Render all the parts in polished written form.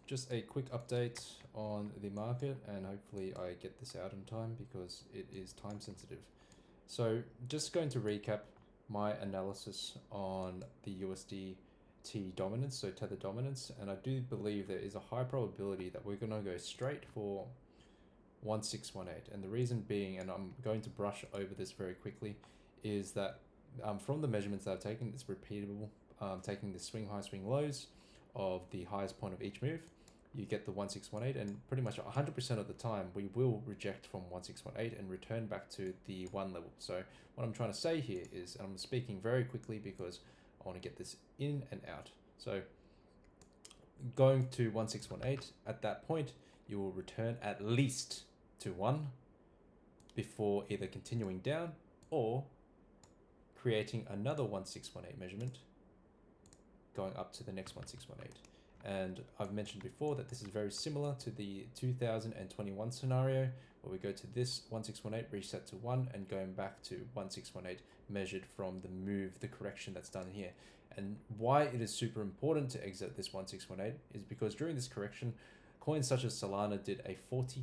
Just a quick update on the market, and hopefully I get this out in time because it is time sensitive. So just going to recap my analysis on the USDT dominance, so tether dominance, and I do believe there is a high probability that we're going to go straight for 1618. And the reason being, and I'm going to brush over this very quickly, is that from the measurements that I've taken, it's repeatable. Taking the swing high, swing lows of the highest point of each move, you get the 1618, and pretty much 100% of the time we will reject from 1618 and return back to the 1 level. So what I'm trying to say here is, and I'm speaking very quickly because I want to get this in and out. So going to 1618, at that point you will return at least to 1 before either continuing down or creating another 1618 measurement going up to the next 1618. And I've mentioned before that this is very similar to the 2021 scenario where we go to this 1618, reset to 1, and going back to 1618 measured from the move, the correction that's done here. And why it is super important to exit this 1618 is because during this correction, coins such as Solana did a 40%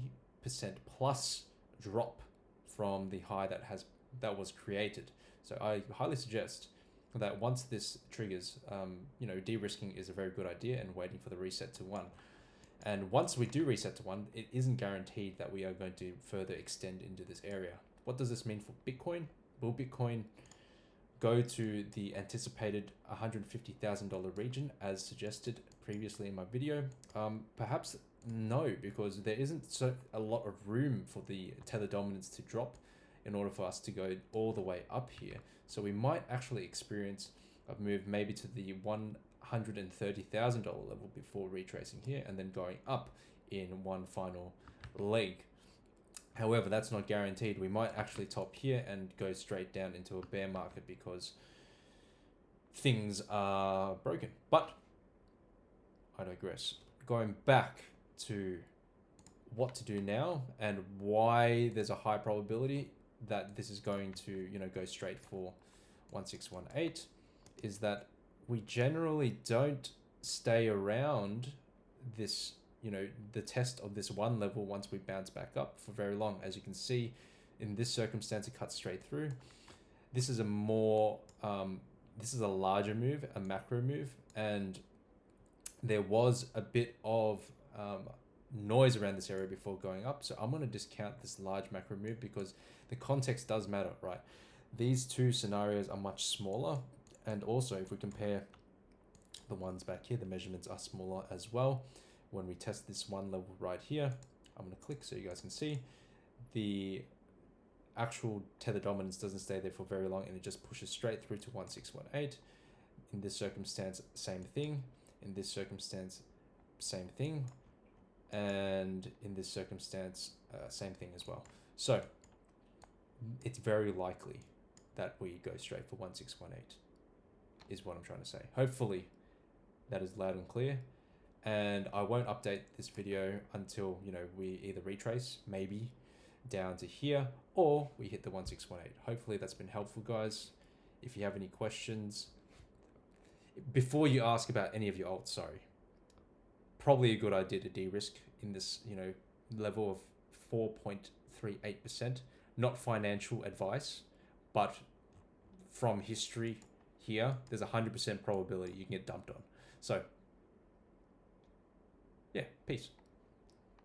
plus drop from the high that was created. So I highly suggest that once this triggers, de-risking is a very good idea, and waiting for the reset to 1. And once we do reset to 1, it isn't guaranteed that we are going to further extend into this area. What does this mean for Bitcoin? Will Bitcoin go to the anticipated $150,000 region as suggested previously in my video? Perhaps no, because there isn't a lot of room for the tether dominance to drop in order for us to go all the way up here. So we might actually experience a move maybe to the $130,000 level before retracing here and then going up in one final leg. However, that's not guaranteed. We might actually top here and go straight down into a bear market because things are broken. But I digress. Going back to what to do now and why there's a high probability that this is going to, go straight for 1618, is that we generally don't stay around this, the test of this 1 level once we bounce back up for very long. As you can see, in this circumstance, it cuts straight through. This is a larger move, a macro move, and there was a bit of noise around this area before going up. So I'm going to discount this large macro move because the context does matter, right? These two scenarios are much smaller. And also if we compare the ones back here, the measurements are smaller as well. When we test this 1 level right here, I'm going to click so you guys can see the actual tether dominance doesn't stay there for very long and it just pushes straight through to 1618. In this circumstance, same thing. In this circumstance, same thing. And in this circumstance, same thing as well. So it's very likely that we go straight for 1618 is what I'm trying to say. Hopefully that is loud and clear. And I won't update this video until, we either retrace maybe down to here or we hit the 1618. Hopefully that's been helpful, guys. If you have any questions, before you ask about any of your alts, sorry, probably a good idea to de-risk in this, level of 4.38%. Not financial advice, but from history here, there's 100% probability you can get dumped on. So, yeah, peace.